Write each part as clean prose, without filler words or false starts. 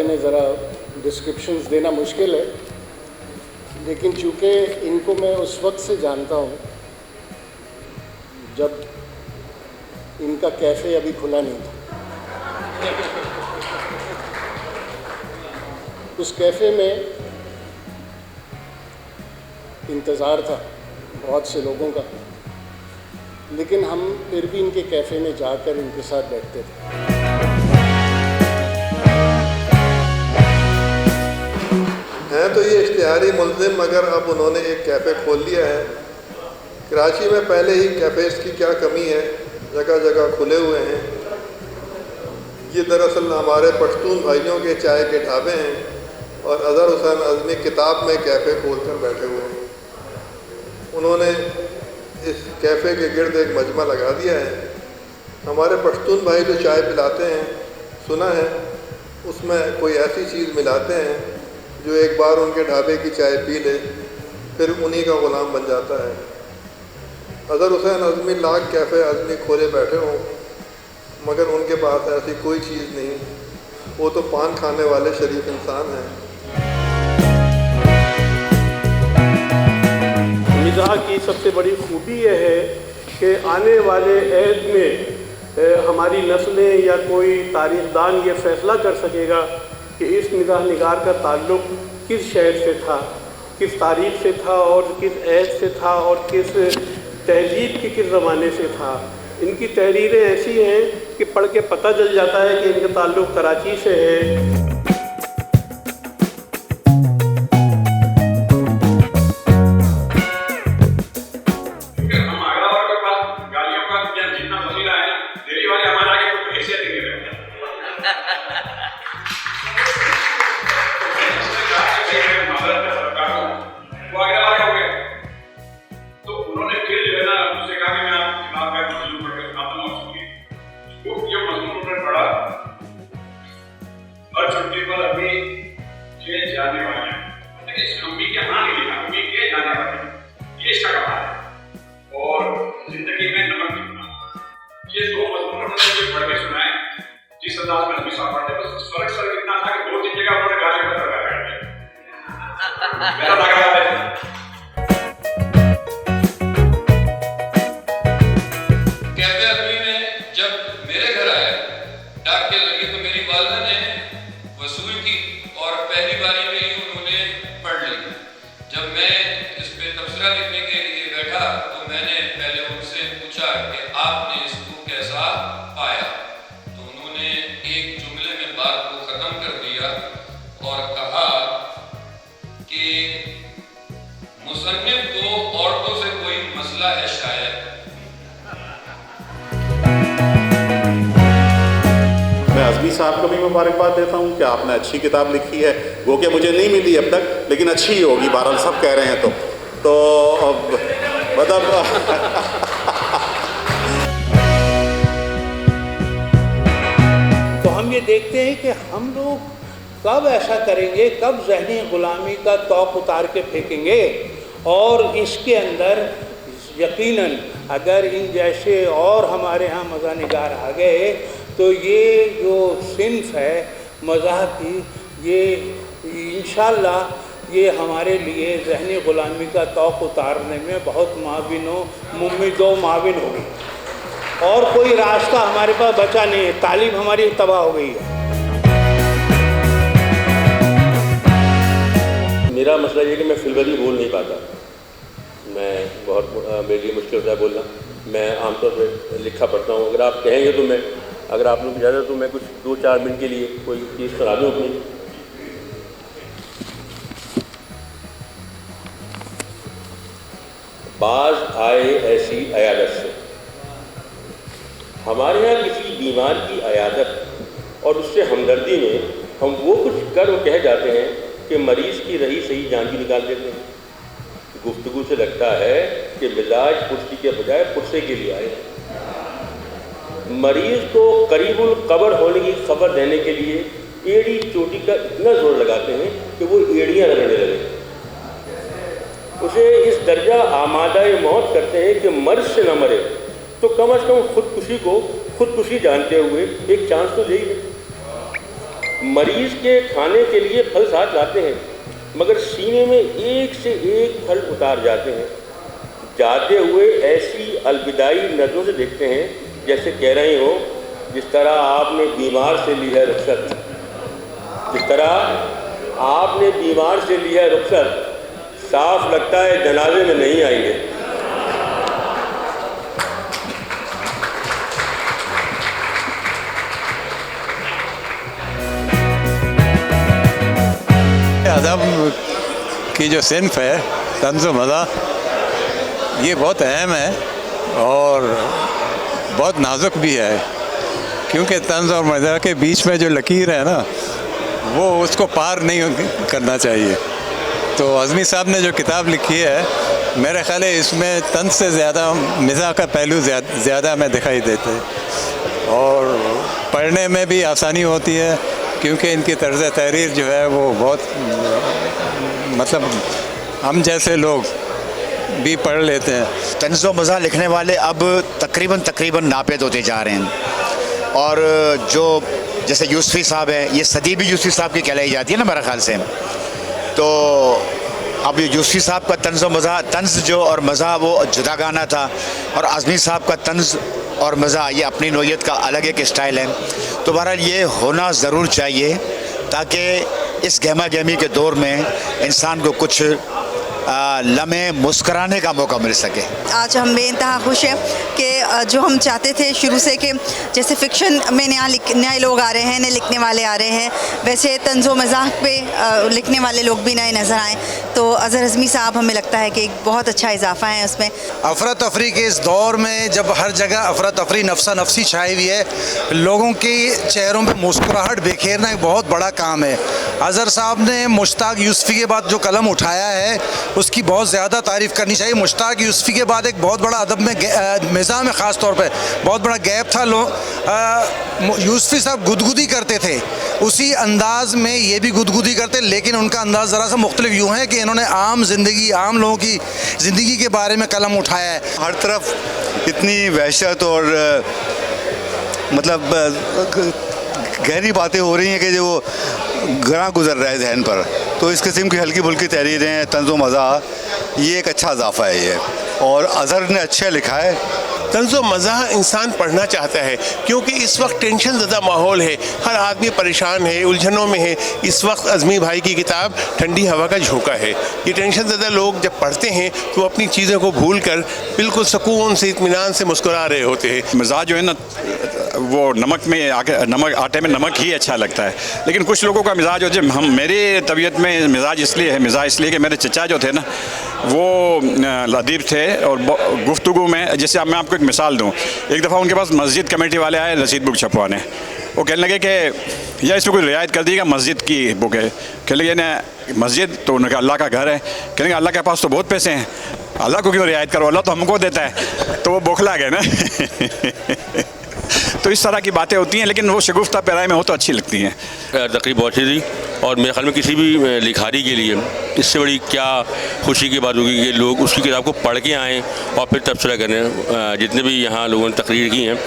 में ज़रा डिस्क्रिप्शंस देना मुश्किल है, लेकिन चूँकि इनको मैं उस वक्त से जानता हूँ जब इनका कैफ़े अभी खुला नहीं था। उस कैफ़े में इंतज़ार था बहुत से लोगों का, लेकिन हम फिर भी इनके कैफ़े में जाकर इनके साथ बैठते थे। हैं तो ये इश्तिहारी मुल्ज़िम, मगर अब उन्होंने एक कैफ़े खोल लिया है। कराची में पहले ही कैफ़ेज़ की क्या कमी है, जगह जगह खुले हुए हैं। ये दरअसल हमारे पश्तून भाइयों के चाय के ढाबे हैं और अज़हर हुसैन अज़मी किताब में कैफ़े खोल कर बैठे हुए हैं। उन्होंने इस कैफ़े के गिर्द एक मजमा लगा दिया है। हमारे पश्तून भाई जो चाय पिलाते हैं, सुना है उसमें कोई ऐसी चीज़ मिलाते हैं जो एक बार उनके ढाबे की चाय पी ले फिर उन्हीं का ग़ुलाम बन जाता है। अज़हर हुसैन अज़मी लाख कैफ़े अज़मी खोले बैठे हों, मगर उनके पास ऐसी कोई चीज़ नहीं। वो तो पान खाने वाले शरीफ इंसान हैं। मिज़ाह की सबसे बड़ी खूबी यह है कि आने वाले अहद में हमारी नस्लें या कोई तारीख़दान ये फ़ैसला कर सकेगा कि इस मिज़ाह निगार का ताल्लुक़ किस शहर से था, किस तारीख़ से था और किस अहद से था और किस तहज़ीब के किस ज़माने से था। इनकी तहरीरें ऐसी हैं कि पढ़ के पता चल जाता है कि इनका ताल्लुक़ कराची से है। साहब को भी मुबारकबाद देता हूँ कि आपने अच्छी किताब लिखी है, वो कि मुझे नहीं मिली अब तक, लेकिन अच्छी ही होगी, बहरहाल सब कह रहे हैं तो मतलब तो हम ये देखते हैं कि हम लोग कब ऐसा करेंगे, कब ज़हनी ग़ुलामी का तौक उतार के फेंकेंगे। और इसके अंदर यकीनन अगर इन जैसे और हमारे यहाँ मज़ाह निगार आ गए तो ये जो सिन्फ है मज़ाह की, ये इंशाअल्लाह ये हमारे लिए ज़हनी ग़ुलामी का तौक उतारने में बहुत माविन होगी। और कोई रास्ता हमारे पास बचा नहीं है, तालीम हमारी तबाह हो गई है। मेरा मसला ये कि मैं फिलवरी बोल नहीं पाता, मैं बहुत मेरे लिए मुश्किल होता है बोलना। मैं आमतौर पर लिखा पढ़ता हूँ। अगर आप कहेंगे तो मैं, अगर आप लोग की इजाज़त तो मैं कुछ 2-4 मिनट के लिए कोई चीज़ सुना दूँ अपनी। बाज आए ऐसी अयादत से, हमारे यहाँ किसी बीमार की अयादत और उससे हमदर्दी में हम वो कुछ कर और कह जाते हैं कि मरीज़ की रही सही जान भी निकाल देते हैं। गुफ्तगू से लगता है कि मिजाज पुष्टि के बजाय पुरसे के लिए आए। मरीज़ को करीबुल कब्र होने की खबर देने के लिए एड़ी चोटी का इतना जोर लगाते हैं कि वो एड़ियाँ रगड़ने लगे। उसे इस दर्जा आमादाए मौत करते हैं कि मर्ज से न मरे तो कम अज़ कम खुदकुशी को खुदकुशी जानते हुए एक चांस तो दे ही। मरीज के खाने के लिए फल साथ लाते हैं, मगर सीने में एक से एक फल उतार जाते हैं। जाते हुए ऐसी अलविदाई नज़रों से देखते हैं जैसे कह रहे हो, जिस तरह आपने बीमार से ली है रुखसत, जिस तरह आपने बीमार से ली है रुखसत, साफ लगता है जनाजे में नहीं आएंगे। अदब की जो सिन्फ है तंज़ मज़ा, ये बहुत अहम है और बहुत नाजुक भी है, क्योंकि तंज़ और मज़ा के बीच में जो लकीर है ना, वो उसको पार नहीं करना चाहिए। तो अज़मी साहब ने जो किताब लिखी है, मेरे ख्याल है इसमें तंज़ से ज़्यादा मज़ा का पहलू ज़्यादा हमें दिखाई देते हैं और पढ़ने में भी आसानी होती है, क्योंकि इनकी तर्ज़ तहरीर जो है वो बहुत, मतलब हम जैसे लोग भी पढ़ लेते हैं। तंज़ व मज़ा लिखने वाले अब तकरीबन नापेद होते जा रहे हैं और जो जैसे यूसुफ़ी साहब हैं, ये सदी भी यूसुफ़ी साहब की कहलाई जाती है ना मेरे ख़्याल से। तो अब ये यूसुफ़ी साहब का तंज़ व मज़ा, तंज़ जो और मज़ा वो जुदा गाना था, और आज़मी साहब का तंज़ और मज़ा ये अपनी नोयत का अलग एक स्टाइल है। तो बहरहाल ये होना ज़रूर चाहिए ताकि इस गहमा गहमी के दौर में इंसान को कुछ लम्हे मुस्कराने का मौका मिल सके। आज हम बेइंतहा खुश हैं कि जो हम चाहते थे शुरू से कि जैसे फ़िक्शन में नए लोग आ रहे हैं, नए लिखने वाले आ रहे हैं, वैसे तंज़ो मज़ाक पे लिखने वाले लोग भी नए नज़र आएँ। तो अज़हर अज़मी साहब हमें लगता है कि एक बहुत अच्छा इजाफ़ा है उसमें। अफरा तफरी के इस दौर में जब हर जगह अफरा तफरी नफसा नफसी छाई हुई है, लोगों के चेहरों पे मुस्कुराहट बिखेरना एक बहुत बड़ा काम है। अज़हर साहब ने मुश्ताक यूसुफ़ी के बाद जो कलम उठाया है उसकी बहुत ज़्यादा तारीफ़ करनी चाहिए। मुश्ताक यूसुफ़ी के बाद एक बहुत बड़ा अदब में मिज़ाह में ख़ास तौर पे बहुत बड़ा गैप था। यूसुफ़ी साहब गुदगुदी करते थे, उसी अंदाज़ में ये भी गुदगुदी करते, लेकिन उनका अंदाज़ ज़रा सा मुख्तलिफ यूँ है कि इन्होंने आम ज़िंदगी, आम लोगों की ज़िंदगी के बारे में कलम उठाया है। हर तरफ इतनी वहशत और मतलब गहरी बातें हो रही हैं कि जो गरा गुजर रहा है जहन पर। तो इस किस्म की हल्की फुल्की तहरीरें, तंज़ व मज़ा, ये एक अच्छा इजाफ़ा है ये, और अज़हर ने अच्छा लिखा है। तंज़ व मज़ाह इंसान पढ़ना चाहता है क्योंकि इस वक्त टेंशन ज़्यादा माहौल है, हर आदमी परेशान है, उलझनों में है। इस वक्त अज़मी भाई की किताब ठंडी हवा का झोंका है। ये टेंशन ज़्यादा लोग जब पढ़ते हैं तो अपनी चीज़ों को भूल कर बिल्कुल सुकून से, इत्मीनान से मुस्कुरा रहे होते हैं। मिजाज जो है ना, वो नमक आटे में नमक ही अच्छा लगता है, लेकिन कुछ लोगों का मिजाज हो, जब मेरी तबीयत में मिजाज इसलिए कि मेरे चचा जो थे ना, वो अदीब थे और गुफ्तगू में, जैसे अब मैं आपको एक मिसाल दूं, एक दफ़ा उनके पास मस्जिद कमेटी वाले आए रसीद बुक छपवाने। वो कहने लगे कि या इसमें कोई रियायत कर दीजिएगा, मस्जिद की बुक है। कहने लगे ना मस्जिद, तो उन्होंने कहा अल्लाह का घर है। कहने लगे अल्लाह के पास तो बहुत पैसे हैं, अल्लाह को क्यों रियायत करो, अल्लाह तो हमको देता है। तो वो बौखला गए ना। तो इस तरह की बातें होती हैं, लेकिन वो शगुफ्ता पैराए में हो तो अच्छी लगती हैं। तकरीब बहुत थी, और मेरे ख्याल में किसी भी लिखारी के लिए इससे बड़ी क्या खुशी की बात होगी कि लोग उसकी किताब को पढ़ के आएँ और फिर तबसरा करें। जितने भी यहाँ लोगों ने तकरीर की हैं,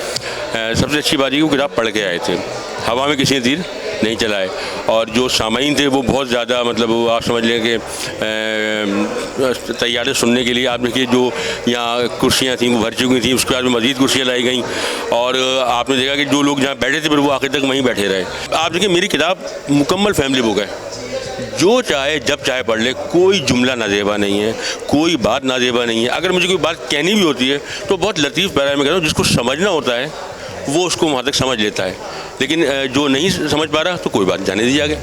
सबसे अच्छी बात ये वो किताब पढ़ के आए थे, हवा में किसी ने तीर नहीं चलाए। और जो सामाईन थे वो बहुत ज़्यादा, मतलब वो आप समझ लें कि तैयार सुनने के लिए। आप देखिए जो यहाँ कुर्सियाँ थीं वो भर चुकी थी, उसके बाद में मज़ीद कुर्सियाँ लाई गई, और आपने देखा कि जो लोग जहाँ बैठे थे फिर वो आखिर तक वहीं बैठे रहे। आप देखिए मेरी किताब मुकम्मल फैमिली बुक है, जो चाहे जब चाहे पढ़ ले, कोई जुमला नाजेबा नहीं है, कोई बात नाजेबा नहीं है। अगर मुझे कोई बात कहनी भी होती है तो बहुत लतीफ़ पैरा में कहता हूँ, जिसको समझना होता है वो उसको वहाँ तक समझ लेता है, लेकिन जो नहीं समझ पा रहा तो कोई बात जाने दीजिए आगे।